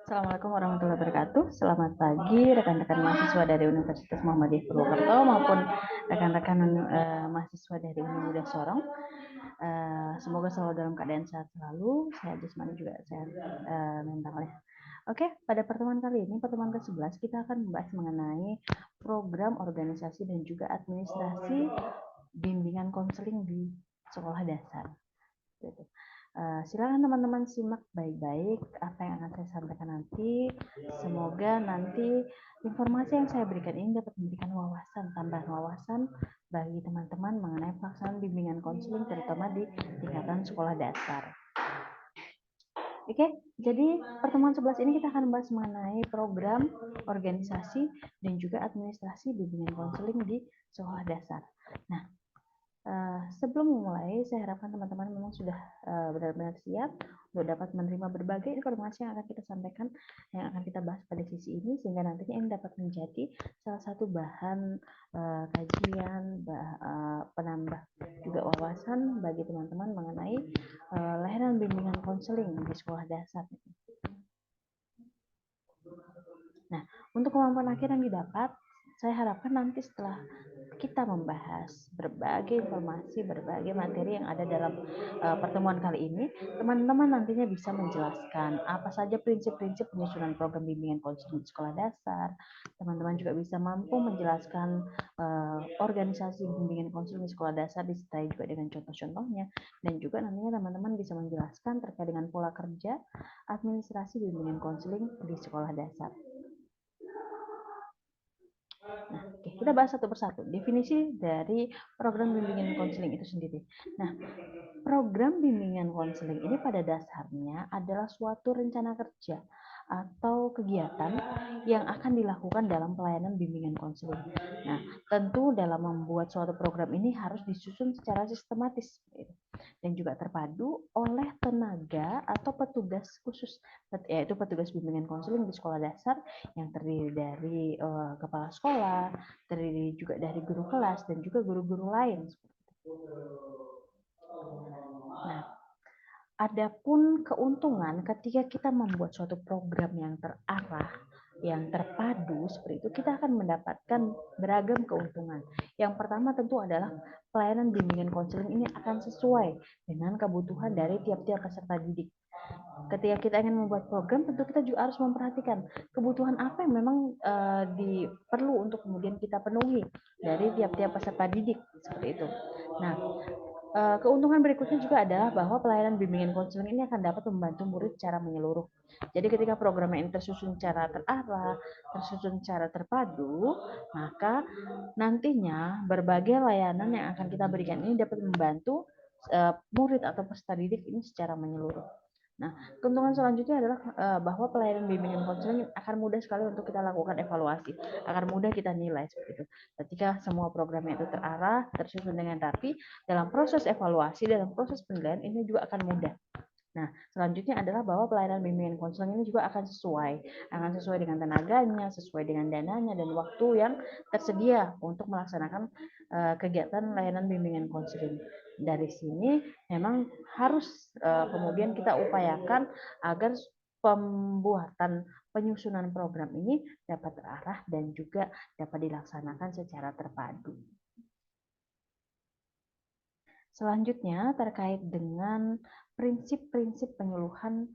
Assalamualaikum warahmatullahi wabarakatuh. Selamat pagi rekan-rekan mahasiswa dari Universitas Muhammadiyah Purwokerto maupun rekan-rekan mahasiswa dari Universitas Sorong. Semoga selalu dalam keadaan sehat selalu, sehat jasmani juga sehat mentalnya. Oke, pada pertemuan kali ini, pertemuan ke-11, kita akan membahas mengenai program organisasi dan juga administrasi bimbingan konseling di sekolah dasar. Silakan teman-teman simak baik-baik apa yang akan saya sampaikan nanti. Semoga nanti informasi yang saya berikan ini dapat memberikan wawasan, tambahan wawasan bagi teman-teman mengenai pelaksanaan bimbingan konseling terutama di tingkatan sekolah dasar. Oke, jadi pertemuan 11 ini kita akan membahas mengenai program, organisasi, dan juga administrasi bimbingan konseling di sekolah dasar. Nah, sebelum memulai, saya harapkan teman-teman memang sudah benar-benar siap untuk dapat menerima berbagai informasi yang akan kita sampaikan, yang akan kita bahas pada sesi ini, sehingga nantinya ini dapat menjadi salah satu bahan kajian, penambah juga wawasan bagi teman-teman mengenai layanan bimbingan konseling di sekolah dasar. Nah, untuk kemampuan akhir yang didapat, saya harapkan nanti setelah kita membahas berbagai informasi, berbagai materi yang ada dalam pertemuan kali ini, teman-teman nantinya bisa menjelaskan apa saja prinsip-prinsip penyusunan program bimbingan konseling di sekolah dasar. Teman-teman juga bisa mampu menjelaskan organisasi bimbingan konseling di sekolah dasar disertai juga dengan contoh-contohnya, dan juga nantinya teman-teman bisa menjelaskan terkait dengan pola kerja administrasi bimbingan konseling di sekolah dasar. Nah, oke, kita bahas satu persatu. Definisi dari program bimbingan konseling itu sendiri. Nah, program bimbingan konseling ini pada dasarnya adalah suatu rencana kerja atau kegiatan yang akan dilakukan dalam pelayanan bimbingan konseling. Nah, tentu dalam membuat suatu program ini harus disusun secara sistematis dan juga terpadu oleh tenaga atau petugas khusus, yaitu petugas bimbingan konseling di sekolah dasar yang terdiri dari kepala sekolah, terdiri juga dari guru kelas dan juga guru-guru lain. Nah, adapun keuntungan ketika kita membuat suatu program yang terarah, yang terpadu seperti itu, kita akan mendapatkan beragam keuntungan. Yang pertama tentu adalah pelayanan bimbingan konseling ini akan sesuai dengan kebutuhan dari tiap-tiap peserta didik. Ketika kita ingin membuat program, tentu kita juga harus memperhatikan kebutuhan apa yang memang perlu untuk kemudian kita penuhi dari tiap-tiap peserta didik seperti itu. Nah, keuntungan berikutnya juga adalah bahwa pelayanan bimbingan konseling ini akan dapat membantu murid secara menyeluruh. Jadi ketika program ini tersusun secara terarah, tersusun secara terpadu, maka nantinya berbagai layanan yang akan kita berikan ini dapat membantu murid atau peserta didik ini secara menyeluruh. Nah, keuntungan selanjutnya adalah bahwa pelayanan bimbingan konseling akan mudah sekali untuk kita lakukan evaluasi, akan mudah kita nilai seperti itu. Ketika semua programnya itu terarah, tersusun dengan rapi, dalam proses evaluasi, dalam proses penilaian ini juga akan mudah. Nah, selanjutnya adalah bahwa pelayanan bimbingan konseling ini juga akan sesuai dengan tenaganya, sesuai dengan dananya dan waktu yang tersedia untuk melaksanakan kegiatan layanan bimbingan konseling. Dari sini memang harus kemudian kita upayakan agar pembuatan penyusunan program ini dapat terarah dan juga dapat dilaksanakan secara terpadu. Selanjutnya terkait dengan prinsip-prinsip penyuluhan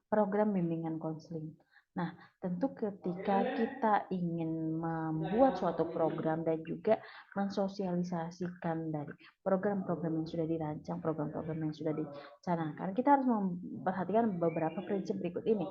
program bimbingan konseling. Nah, tentu ketika kita ingin membuat suatu program dan juga mensosialisasikan dari program-program yang sudah dirancang, program-program yang sudah dicanangkan, kita harus memperhatikan beberapa prinsip berikut ini.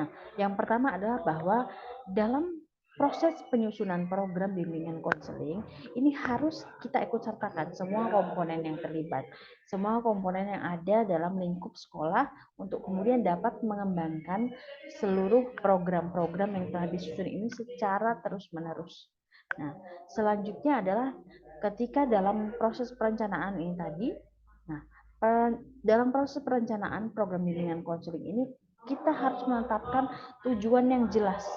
Nah, yang pertama adalah bahwa dalam proses penyusunan program bimbingan konseling ini harus kita ikut sertakan semua komponen yang terlibat, semua komponen yang ada dalam lingkup sekolah untuk kemudian dapat mengembangkan seluruh program-program yang telah disusun ini secara terus-menerus. Nah, selanjutnya adalah ketika dalam proses perencanaan ini tadi, nah, dalam proses perencanaan program bimbingan konseling ini kita harus menetapkan tujuan yang jelas,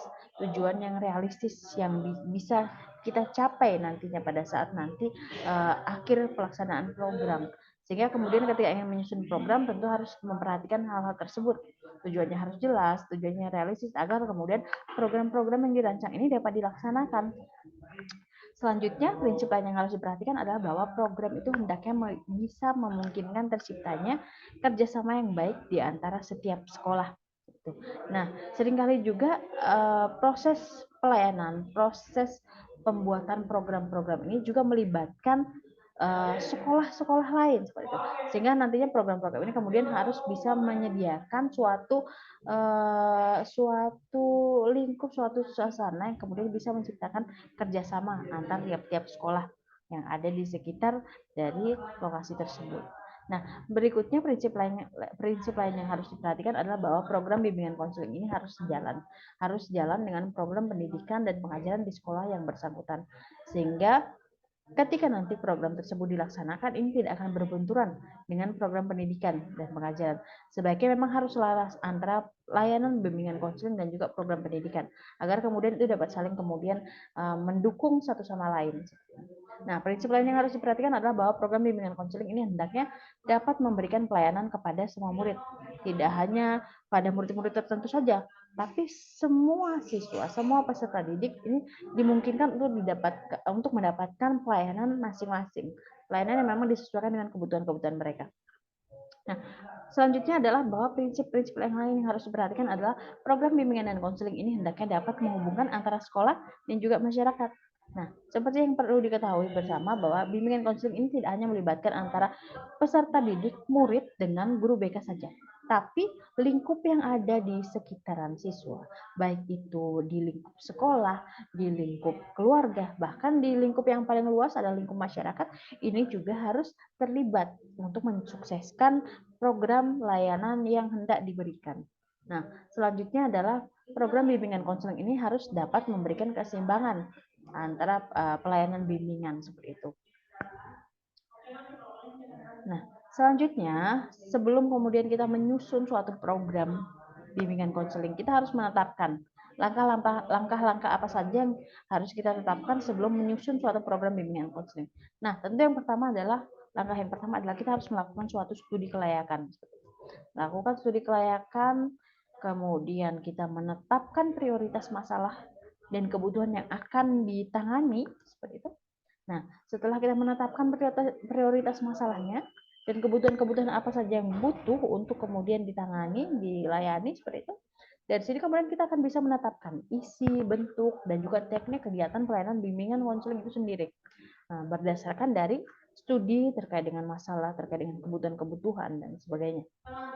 tujuan yang realistis yang bisa kita capai nantinya pada saat nanti akhir pelaksanaan program. Sehingga kemudian ketika ingin menyusun program tentu harus memperhatikan hal-hal tersebut. Tujuannya harus jelas, tujuannya realistis agar kemudian program-program yang dirancang ini dapat dilaksanakan. Selanjutnya, prinsip lain yang harus diperhatikan adalah bahwa program itu hendaknya bisa memungkinkan terciptanya kerjasama yang baik di antara setiap sekolah. Nah, seringkali juga proses pelayanan, proses pembuatan program-program ini juga melibatkan sekolah-sekolah lain seperti itu. Sehingga nantinya program-program ini kemudian harus bisa menyediakan suatu lingkup, suatu suasana yang kemudian bisa menciptakan kerjasama antar tiap-tiap sekolah yang ada di sekitar dari lokasi tersebut. Nah, berikutnya prinsip lain yang harus diperhatikan adalah bahwa program bimbingan konseling ini harus jalan dengan program pendidikan dan pengajaran di sekolah yang bersangkutan. Sehingga ketika nanti program tersebut dilaksanakan, ini tidak akan berbenturan dengan program pendidikan dan pengajaran. Sebaiknya memang harus selaras antara layanan bimbingan konseling dan juga program pendidikan, agar kemudian itu dapat saling kemudian mendukung satu sama lain. Nah, prinsip lain yang harus diperhatikan adalah bahwa program bimbingan konseling ini hendaknya dapat memberikan pelayanan kepada semua murid, tidak hanya pada murid-murid tertentu saja, tapi semua siswa, semua peserta didik ini dimungkinkan untuk mendapatkan pelayanan masing-masing, pelayanan yang memang disesuaikan dengan kebutuhan-kebutuhan mereka. Nah, selanjutnya adalah bahwa prinsip-prinsip yang lain yang harus diperhatikan adalah program bimbingan dan konseling ini hendaknya dapat menghubungkan antara sekolah dan juga masyarakat. Nah, seperti yang perlu diketahui bersama bahwa bimbingan konseling ini tidak hanya melibatkan antara peserta didik, murid dengan guru BK saja, tapi lingkup yang ada di sekitaran siswa, baik itu di lingkup sekolah, di lingkup keluarga, bahkan di lingkup yang paling luas adalah lingkup masyarakat, ini juga harus terlibat untuk mensukseskan program layanan yang hendak diberikan. Nah, selanjutnya adalah program bimbingan konseling ini harus dapat memberikan keseimbangan antara pelayanan bimbingan seperti itu. Nah, selanjutnya sebelum kemudian kita menyusun suatu program bimbingan konseling, kita harus menetapkan langkah-langkah apa saja yang harus kita tetapkan sebelum menyusun suatu program bimbingan konseling. Nah, tentu langkah yang pertama adalah kita harus melakukan suatu studi kelayakan. Lakukan studi kelayakan, kemudian kita menetapkan prioritas masalah dan kebutuhan yang akan ditangani seperti itu. Nah, setelah kita menetapkan prioritas masalahnya dan kebutuhan-kebutuhan apa saja yang butuh untuk kemudian ditangani, dilayani seperti itu, dari sini kemudian kita akan bisa menetapkan isi, bentuk, dan juga teknik kegiatan pelayanan bimbingan konseling itu sendiri. Nah, berdasarkan dari studi terkait dengan masalah, terkait dengan kebutuhan-kebutuhan, dan sebagainya.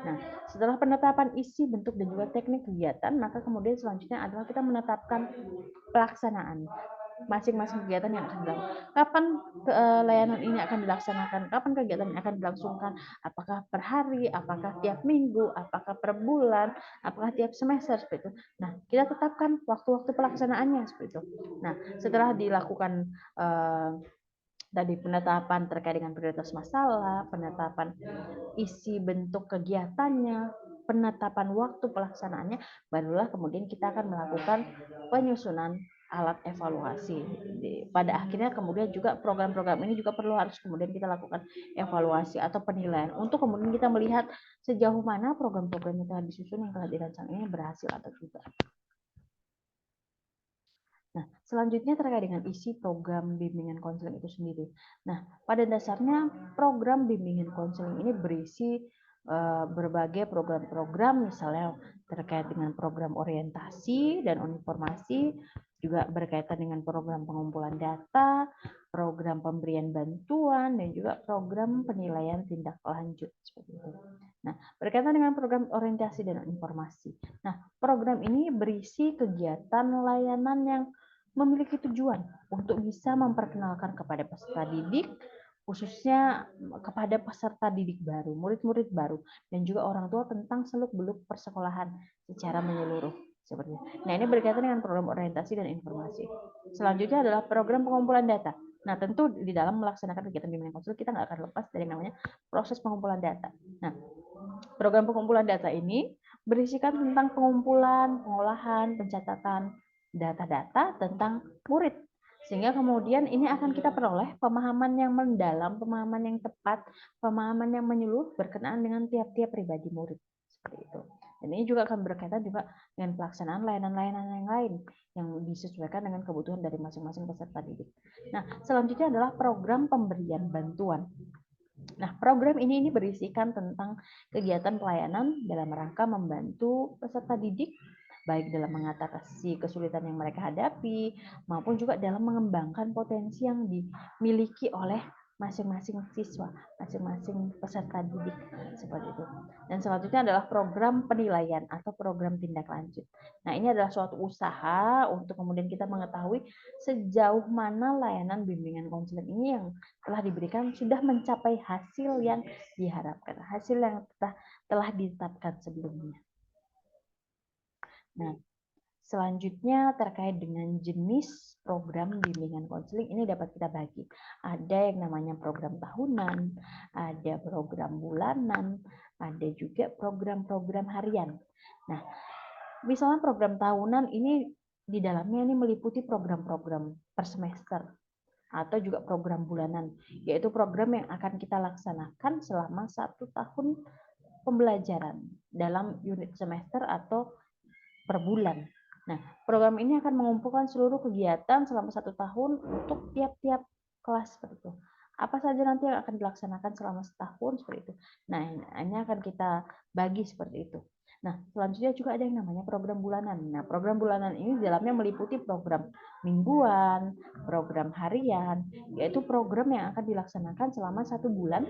Nah, setelah penetapan isi, bentuk, dan juga teknik kegiatan, maka kemudian selanjutnya adalah kita menetapkan pelaksanaan masing-masing kegiatan yang akan dilakukan. Kapan layanan ini akan dilaksanakan? Kapan kegiatan ini akan dilangsungkan? Apakah per hari? Apakah tiap minggu? Apakah per bulan? Apakah tiap semester? Seperti itu. Nah, kita tetapkan waktu-waktu pelaksanaannya seperti itu. Nah, setelah dilakukan tadi penetapan terkait dengan prioritas masalah, penetapan isi bentuk kegiatannya, penetapan waktu pelaksanaannya, barulah kemudian kita akan melakukan penyusunan alat evaluasi. Pada akhirnya kemudian juga program-program ini juga harus kemudian kita lakukan evaluasi atau penilaian untuk kemudian kita melihat sejauh mana program-program yang telah disusun yang telah dirancang ini berhasil atau tidak. Nah, selanjutnya terkait dengan isi program bimbingan konseling itu sendiri. Nah, pada dasarnya program bimbingan konseling ini berisi berbagai program-program, misalnya terkait dengan program orientasi dan informasi, juga berkaitan dengan program pengumpulan data, program pemberian bantuan, dan juga program penilaian tindak lanjut seperti itu. Nah, berkaitan dengan program orientasi dan informasi. Nah, program ini berisi kegiatan layanan yang memiliki tujuan untuk bisa memperkenalkan kepada peserta didik, khususnya kepada peserta didik baru, murid-murid baru, dan juga orang tua tentang seluk-beluk persekolahan secara menyeluruh. Seperti itu. Nah, ini berkaitan dengan program orientasi dan informasi. Selanjutnya adalah program pengumpulan data. Nah, tentu di dalam melaksanakan kegiatan bimbingan konseling kita nggak akan lepas dari namanya proses pengumpulan data. Nah, program pengumpulan data ini berisikan tentang pengumpulan, pengolahan, pencatatan data-data tentang murid Sehingga kemudian ini akan kita peroleh pemahaman yang mendalam, pemahaman yang tepat, pemahaman yang menyeluruh berkenaan dengan tiap-tiap pribadi murid. Seperti itu. Dan ini juga akan berkaitan juga dengan pelaksanaan layanan-layanan yang lain yang disesuaikan dengan kebutuhan dari masing-masing peserta didik. Nah, selanjutnya adalah program pemberian bantuan. Nah, program ini berisikan tentang kegiatan pelayanan dalam rangka membantu peserta didik, baik dalam mengatasi kesulitan yang mereka hadapi, maupun juga dalam mengembangkan potensi yang dimiliki oleh masing-masing siswa, masing-masing peserta didik, seperti itu. Dan selanjutnya adalah program penilaian atau program tindak lanjut. Nah, ini adalah suatu usaha untuk kemudian kita mengetahui sejauh mana layanan bimbingan konseling ini yang telah diberikan sudah mencapai hasil yang diharapkan, hasil yang telah ditetapkan sebelumnya. Nah, selanjutnya terkait dengan jenis program bimbingan konseling ini dapat kita bagi. Ada yang namanya program tahunan, ada program bulanan, ada juga program-program harian. Nah, misalnya program tahunan ini di dalamnya ini meliputi program-program per semester atau juga program bulanan, yaitu program yang akan kita laksanakan selama 1 tahun pembelajaran dalam unit semester atau per bulan. Nah, program ini akan mengumpulkan seluruh kegiatan selama 1 tahun untuk tiap-tiap kelas seperti itu. Apa saja nanti yang akan dilaksanakan selama setahun seperti itu. Nah, ini akan kita bagi seperti itu. Nah, selanjutnya juga ada yang namanya program bulanan. Nah, program bulanan ini di dalamnya meliputi program mingguan, program harian, yaitu program yang akan dilaksanakan selama 1 bulan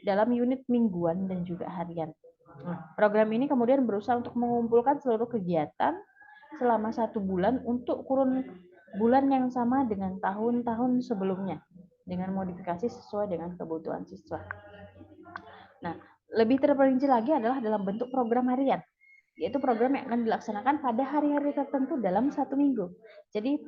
dalam unit mingguan dan juga harian. Nah, program ini kemudian berusaha untuk mengumpulkan seluruh kegiatan selama 1 bulan untuk kurun bulan yang sama dengan tahun-tahun sebelumnya dengan modifikasi sesuai dengan kebutuhan siswa. Nah, lebih terperinci lagi adalah dalam bentuk program harian, yaitu program yang akan dilaksanakan pada hari-hari tertentu dalam 1 minggu. Jadi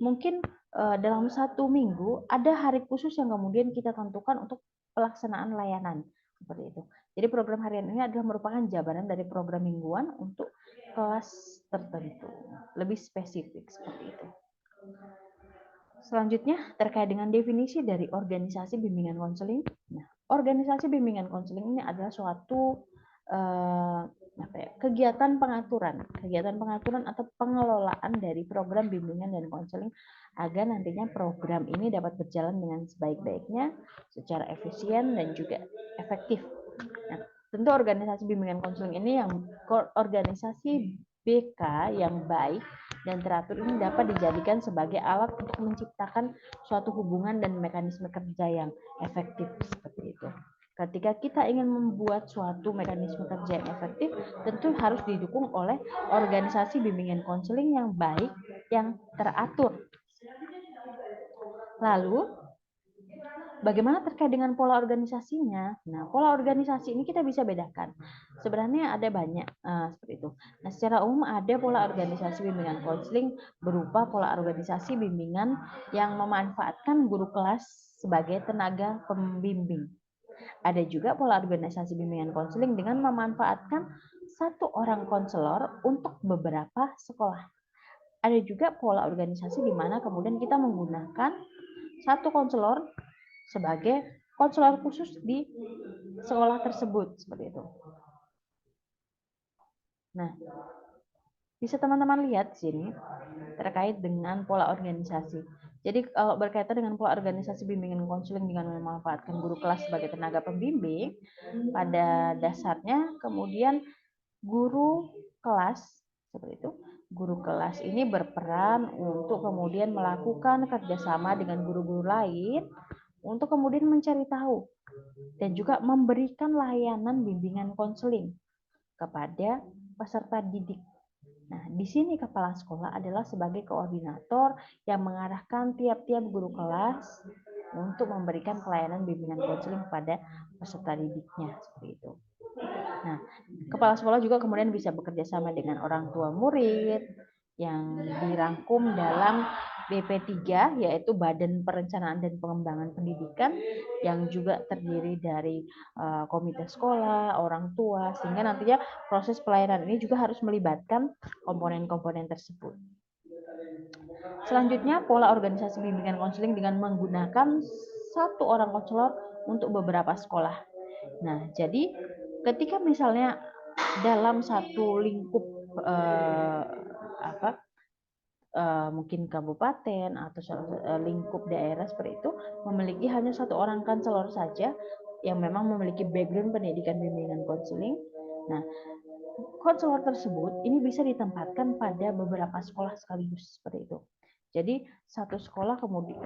mungkin dalam 1 minggu ada hari khusus yang kemudian kita tentukan untuk pelaksanaan layanan seperti itu. Jadi program harian ini adalah merupakan jabaran dari program mingguan untuk kelas tertentu, lebih spesifik seperti itu. Selanjutnya terkait dengan definisi dari organisasi bimbingan konseling. Nah, organisasi bimbingan konseling ini adalah suatu kegiatan pengaturan atau pengelolaan dari program bimbingan dan konseling agar nantinya program ini dapat berjalan dengan sebaik-baiknya, secara efisien dan juga efektif. Nah, tentu organisasi bimbingan konseling ini yang organisasi BK yang baik dan teratur ini dapat dijadikan sebagai alat untuk menciptakan suatu hubungan dan mekanisme kerja yang efektif seperti itu. Ketika kita ingin membuat suatu mekanisme kerja yang efektif, tentu harus didukung oleh organisasi bimbingan konseling yang baik, yang teratur. Lalu, bagaimana terkait dengan pola organisasinya? Nah, pola organisasi ini kita bisa bedakan. Sebenarnya ada banyak seperti itu. Nah, secara umum ada pola organisasi bimbingan konseling berupa pola organisasi bimbingan yang memanfaatkan guru kelas sebagai tenaga pembimbing. Ada juga pola organisasi bimbingan konseling dengan memanfaatkan 1 orang konselor untuk beberapa sekolah. Ada juga pola organisasi di mana kemudian kita menggunakan 1 konselor sebagai konselor khusus di sekolah tersebut seperti itu. Nah, bisa teman-teman lihat sini terkait dengan pola organisasi. Jadi kalau berkaitan dengan pola organisasi bimbingan konseling dengan memanfaatkan guru kelas sebagai tenaga pembimbing, pada dasarnya kemudian guru kelas seperti itu. Guru kelas ini berperan untuk kemudian melakukan kerjasama dengan guru-guru lain untuk kemudian mencari tahu dan juga memberikan layanan bimbingan konseling kepada peserta didik. Nah, di sini kepala sekolah adalah sebagai koordinator yang mengarahkan tiap-tiap guru kelas untuk memberikan pelayanan bimbingan konseling kepada peserta didiknya seperti itu. Nah, kepala sekolah juga kemudian bisa bekerja sama dengan orang tua murid yang dirangkum dalam BP3, yaitu Badan Perencanaan dan Pengembangan Pendidikan, yang juga terdiri dari komite sekolah, orang tua, sehingga nantinya proses pelayanan ini juga harus melibatkan komponen-komponen tersebut. Selanjutnya, pola organisasi bimbingan konseling dengan menggunakan satu orang konselor untuk beberapa sekolah. Nah, jadi ketika misalnya dalam satu lingkup mungkin kabupaten atau lingkup daerah seperti itu memiliki hanya satu orang konselor saja yang memang memiliki background pendidikan bimbingan konseling. Nah, konselor tersebut ini bisa ditempatkan pada beberapa sekolah sekaligus seperti itu. Jadi satu sekolah kemudian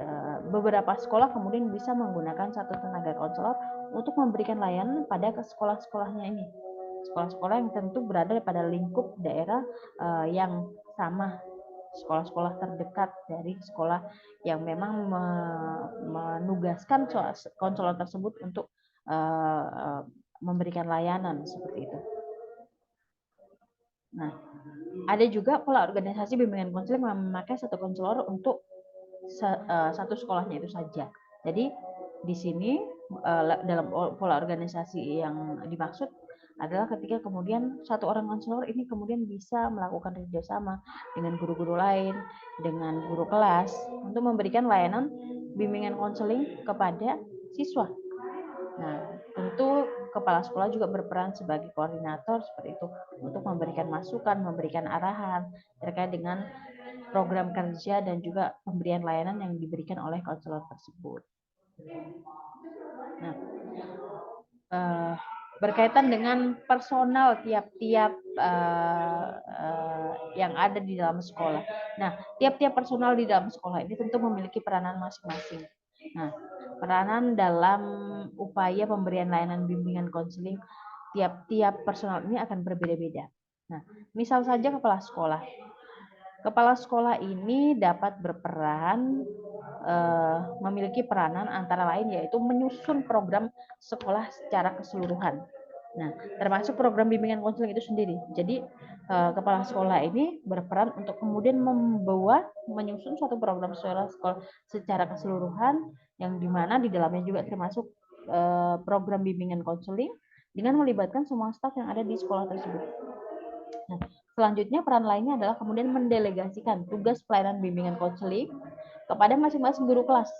beberapa sekolah kemudian bisa menggunakan satu tenaga konselor untuk memberikan layanan pada ke sekolah-sekolahnya ini. Sekolah-sekolah yang tentu berada pada lingkup daerah yang sama, sekolah-sekolah terdekat dari sekolah yang memang menugaskan konselor tersebut untuk memberikan layanan seperti itu. Nah, ada juga pola organisasi bimbingan konseling memakai satu konselor untuk satu sekolahnya itu saja. Jadi di sini dalam pola organisasi yang dimaksud adalah ketika kemudian satu orang konselor ini kemudian bisa melakukan kerjasama dengan guru-guru lain, dengan guru kelas untuk memberikan layanan bimbingan konseling kepada siswa. Nah, tentu kepala sekolah juga berperan sebagai koordinator seperti itu untuk memberikan masukan, memberikan arahan terkait dengan program kerja dan juga pemberian layanan yang diberikan oleh konselor tersebut. Nah, berkaitan dengan personal tiap-tiap yang ada di dalam sekolah. Nah, tiap-tiap personal di dalam sekolah ini tentu memiliki peranan masing-masing. Nah, peranan dalam upaya pemberian layanan bimbingan konseling tiap-tiap personal ini akan berbeda-beda. Nah, misal saja kepala sekolah. Kepala sekolah ini dapat berperan memiliki peranan antara lain yaitu menyusun program sekolah secara keseluruhan. Nah, termasuk program bimbingan konseling itu sendiri. Jadi kepala sekolah ini berperan untuk kemudian menyusun suatu program sekolah secara keseluruhan yang dimana di dalamnya juga termasuk program bimbingan konseling dengan melibatkan semua staf yang ada di sekolah tersebut. Nah, selanjutnya peran lainnya adalah kemudian mendelegasikan tugas pelayanan bimbingan konseling kepada masing-masing guru kelas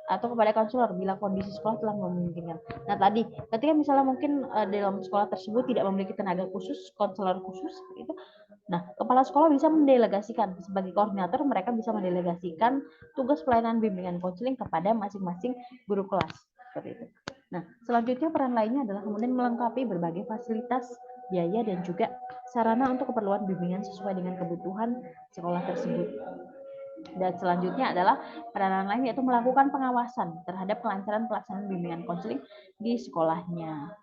atau kepada konselor bila kondisi sekolah telah memungkinkan. Nah, tadi ketika misalnya mungkin dalam sekolah tersebut tidak memiliki tenaga khusus, konselor khusus itu, nah, kepala sekolah bisa mendelegasikan sebagai koordinator, mereka bisa mendelegasikan tugas pelayanan bimbingan konseling kepada masing-masing guru kelas seperti itu. Nah, selanjutnya peran lainnya adalah kemudian melengkapi berbagai fasilitas, biaya dan juga sarana untuk keperluan bimbingan sesuai dengan kebutuhan sekolah tersebut. Dan selanjutnya adalah peranan lain yaitu melakukan pengawasan terhadap kelancaran pelaksanaan bimbingan konseling di sekolahnya.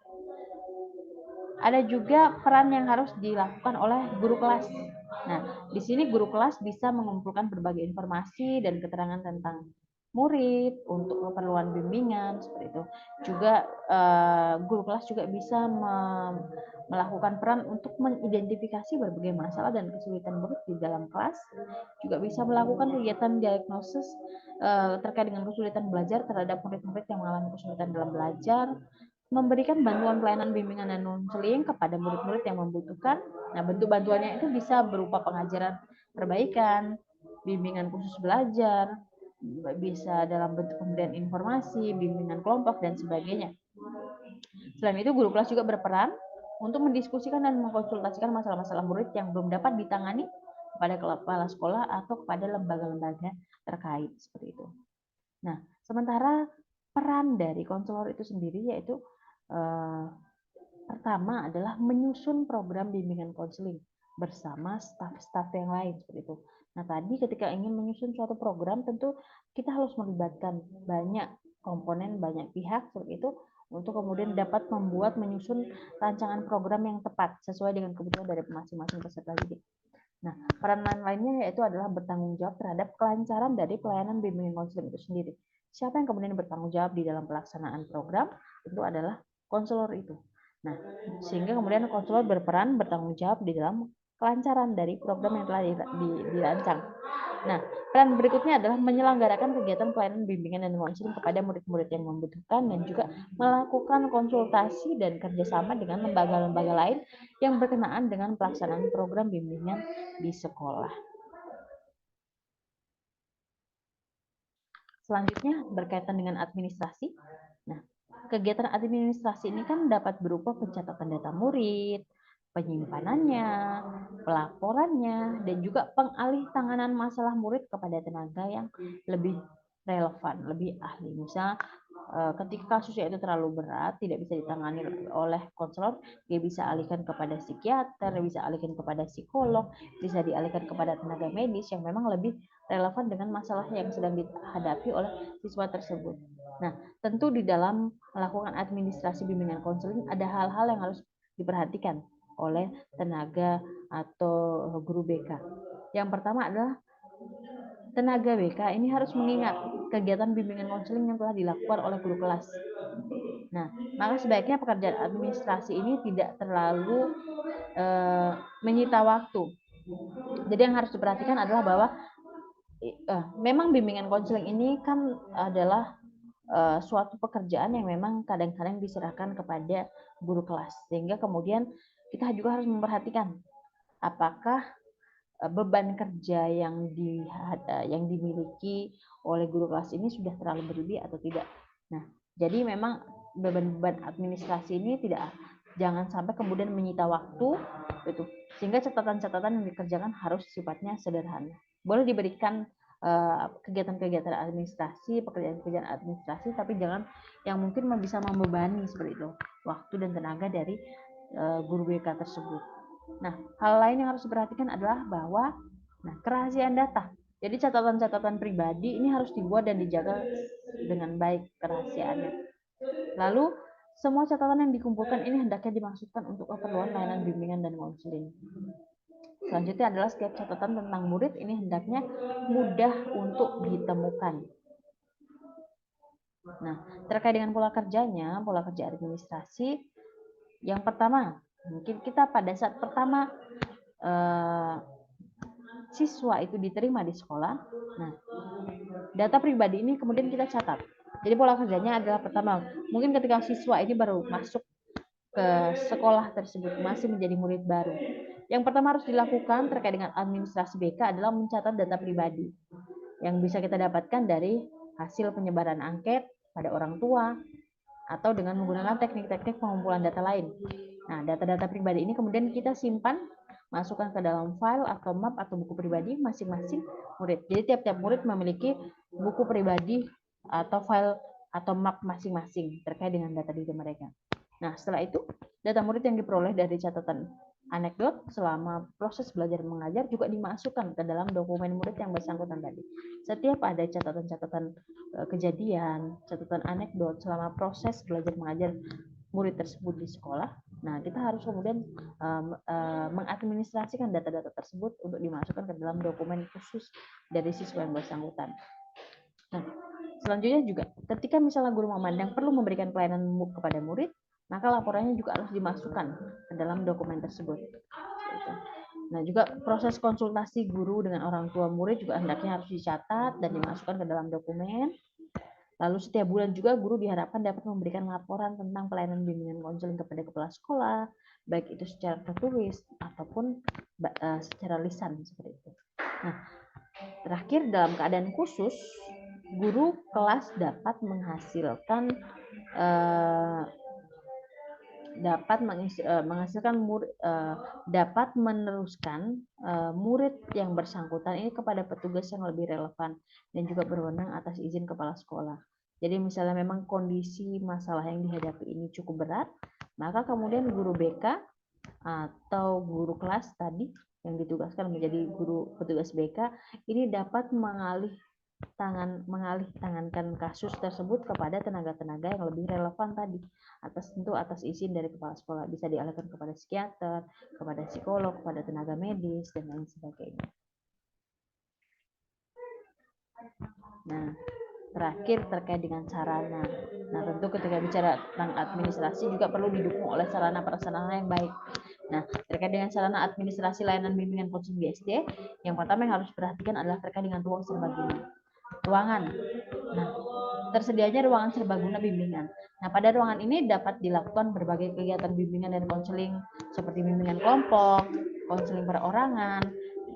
Ada juga peran yang harus dilakukan oleh guru kelas. Nah, di sini guru kelas bisa mengumpulkan berbagai informasi dan keterangan tentang murid untuk keperluan bimbingan seperti itu. Juga guru kelas juga bisa melakukan peran untuk mengidentifikasi berbagai masalah dan kesulitan murid di dalam kelas. Juga bisa melakukan kegiatan diagnosis terkait dengan kesulitan belajar terhadap murid-murid yang mengalami kesulitan dalam belajar, memberikan bantuan pelayanan bimbingan dan konseling kepada murid-murid yang membutuhkan. Nah, bentuk bantuannya itu bisa berupa pengajaran perbaikan, bimbingan khusus belajar, bisa dalam bentuk pemberian informasi, bimbingan kelompok, dan sebagainya. Selain itu, guru kelas juga berperan untuk mendiskusikan dan mengkonsultasikan masalah-masalah murid yang belum dapat ditangani kepada kepala sekolah atau kepada lembaga-lembaga terkait seperti itu. Nah, sementara peran dari konselor itu sendiri yaitu pertama adalah menyusun program bimbingan konseling bersama staf-staf yang lain seperti itu. Nah, tadi ketika ingin menyusun suatu program tentu kita harus melibatkan banyak komponen, banyak pihak seperti itu untuk kemudian dapat menyusun rancangan program yang tepat sesuai dengan kebutuhan dari masing-masing peserta didik. Nah, peran lainnya yaitu adalah bertanggung jawab terhadap kelancaran dari pelayanan bimbingan konseling itu sendiri. Siapa yang kemudian bertanggung jawab di dalam pelaksanaan program? Itu adalah konselor itu. Nah, sehingga kemudian konselor bertanggung jawab di dalam kelancaran dari program yang telah dirancang. Nah, peran berikutnya adalah menyelenggarakan kegiatan pelayanan bimbingan dan konseling kepada murid-murid yang membutuhkan dan juga melakukan konsultasi dan kerjasama dengan lembaga-lembaga lain yang berkenaan dengan pelaksanaan program bimbingan di sekolah. Selanjutnya berkaitan dengan administrasi. Nah, kegiatan administrasi ini kan dapat berupa pencatatan data murid, penyimpanannya, pelaporannya, dan juga pengalih tanganan masalah murid kepada tenaga yang lebih relevan, lebih ahli. Misal ketika kasusnya itu terlalu berat, tidak bisa ditangani oleh konselor, dia bisa alihkan kepada psikiater, bisa alihkan kepada psikolog, bisa dialihkan kepada tenaga medis yang memang lebih relevan dengan masalah yang sedang dihadapi oleh siswa tersebut. Nah, tentu di dalam melakukan administrasi bimbingan konseling ada hal-hal yang harus diperhatikan oleh tenaga atau guru BK. Yang pertama adalah tenaga BK ini harus mengingat kegiatan bimbingan konseling yang telah dilakukan oleh guru kelas. Nah, maka sebaiknya pekerjaan administrasi ini tidak terlalu menyita waktu. Jadi yang harus diperhatikan adalah bahwa memang bimbingan konseling ini kan adalah suatu pekerjaan yang memang kadang-kadang diserahkan kepada guru kelas, sehingga kemudian kita juga harus memperhatikan apakah beban kerja yang dimiliki oleh guru kelas ini sudah terlalu berlebih atau tidak. Nah, jadi memang beban-beban administrasi ini jangan sampai kemudian menyita waktu gitu. Sehingga catatan-catatan yang dikerjakan harus sifatnya sederhana. Boleh diberikan kegiatan-kegiatan administrasi, pekerjaan-pekerjaan administrasi, tapi jangan yang mungkin bisa membebani seperti itu waktu dan tenaga dari guru BK tersebut. Nah, hal lain yang harus diperhatikan adalah bahwa kerahasiaan data. Jadi catatan-catatan pribadi ini harus dibuat dan dijaga dengan baik kerahasiaannya. Lalu, semua catatan yang dikumpulkan ini hendaknya dimaksudkan untuk keperluan layanan bimbingan dan konseling. Selanjutnya adalah setiap catatan tentang murid ini hendaknya mudah untuk ditemukan. Nah, terkait dengan pola kerja administrasi, yang pertama, mungkin kita pada saat pertama siswa itu diterima di sekolah, nah data pribadi ini kemudian kita catat. Jadi pola kerjanya adalah pertama, mungkin ketika siswa ini baru masuk ke sekolah tersebut, masih menjadi murid baru. Yang pertama harus dilakukan terkait dengan administrasi BK adalah mencatat data pribadi yang bisa kita dapatkan dari hasil penyebaran angket pada orang tua atau dengan menggunakan teknik-teknik pengumpulan data lain. Nah, data-data pribadi ini kemudian kita simpan, masukkan ke dalam file atau map atau buku pribadi masing-masing murid. Jadi tiap-tiap murid memiliki buku pribadi atau file atau map masing-masing terkait dengan data diri mereka. Nah, setelah itu data murid yang diperoleh dari catatan anekdot selama proses belajar mengajar juga dimasukkan ke dalam dokumen murid yang bersangkutan tadi. Setiap ada catatan-catatan kejadian, catatan anekdot selama proses belajar mengajar murid tersebut di sekolah, nah kita harus kemudian mengadministrasikan data-data tersebut untuk dimasukkan ke dalam dokumen khusus dari siswa yang bersangkutan. Nah, selanjutnya juga ketika misalnya guru memandang perlu memberikan pelayanan kepada murid, maka laporannya juga harus dimasukkan ke dalam dokumen tersebut. Nah, juga proses konsultasi guru dengan orang tua murid juga hendaknya harus dicatat dan dimasukkan ke dalam dokumen. Lalu setiap bulan juga guru diharapkan dapat memberikan laporan tentang pelayanan bimbingan konseling kepada kepala sekolah, baik itu secara tertulis ataupun secara lisan seperti itu. Nah, terakhir dalam keadaan khusus, guru kelas dapat menghasilkan dapat meneruskan murid yang bersangkutan ini kepada petugas yang lebih relevan dan juga berwenang atas izin kepala sekolah. Jadi misalnya memang kondisi masalah yang dihadapi ini cukup berat, maka kemudian guru BK atau guru kelas tadi yang ditugaskan menjadi guru petugas BK ini dapat mengalih tangankan kasus tersebut kepada tenaga-tenaga yang lebih relevan tadi, atas izin dari kepala sekolah, bisa dialihkan kepada psikiater, kepada psikolog, kepada tenaga medis dan lain sebagainya. Nah, terakhir terkait dengan sarana. Nah, tentu ketika bicara tentang administrasi juga perlu didukung oleh sarana prasarana yang baik. Nah, terkait dengan sarana administrasi layanan bimbingan konseling di SD, yang pertama yang harus diperhatikan adalah terkait dengan ruang serbaguna. Ruangan. Nah, tersedianya ruangan serbaguna bimbingan. Nah, pada ruangan ini dapat dilakukan berbagai kegiatan bimbingan dan konseling seperti bimbingan kelompok, konseling perorangan,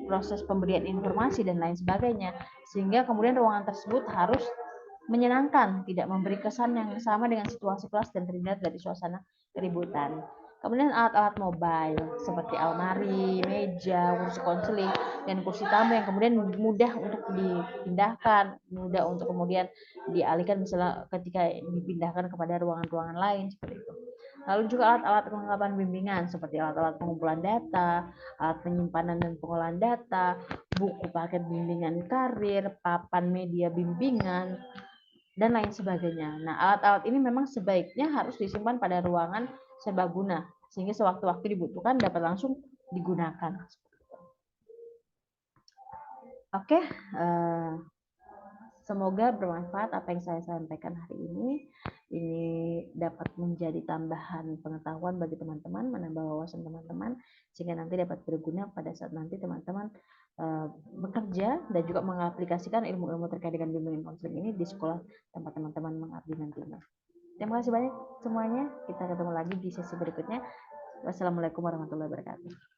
proses pemberian informasi dan lain sebagainya. Sehingga kemudian ruangan tersebut harus menyenangkan, tidak memberi kesan yang sama dengan situasi kelas dan terhindar dari suasana keributan. Kemudian alat-alat mobile seperti almari, meja, kursi konseling, dan kursi tamu yang kemudian mudah untuk dipindahkan, mudah untuk kemudian dialihkan misalnya ketika dipindahkan kepada ruangan-ruangan lain seperti itu. Lalu juga alat-alat kelengkapan bimbingan seperti alat-alat pengumpulan data, alat penyimpanan dan pengolahan data, buku paket bimbingan karir, papan media bimbingan, dan lain sebagainya. Nah, alat-alat ini memang sebaiknya harus disimpan pada ruangan serbaguna sehingga sewaktu-waktu dibutuhkan dapat langsung digunakan. Oke, semoga bermanfaat apa yang saya sampaikan hari ini. Ini dapat menjadi tambahan pengetahuan bagi teman-teman, menambah wawasan teman-teman, sehingga nanti dapat berguna pada saat nanti teman-teman bekerja dan juga mengaplikasikan ilmu-ilmu terkait dengan bimbingan konseling ini di sekolah tempat teman-teman mengabdi nantinya. Terima kasih banyak semuanya. Kita ketemu lagi di sesi berikutnya. Wassalamualaikum warahmatullahi wabarakatuh.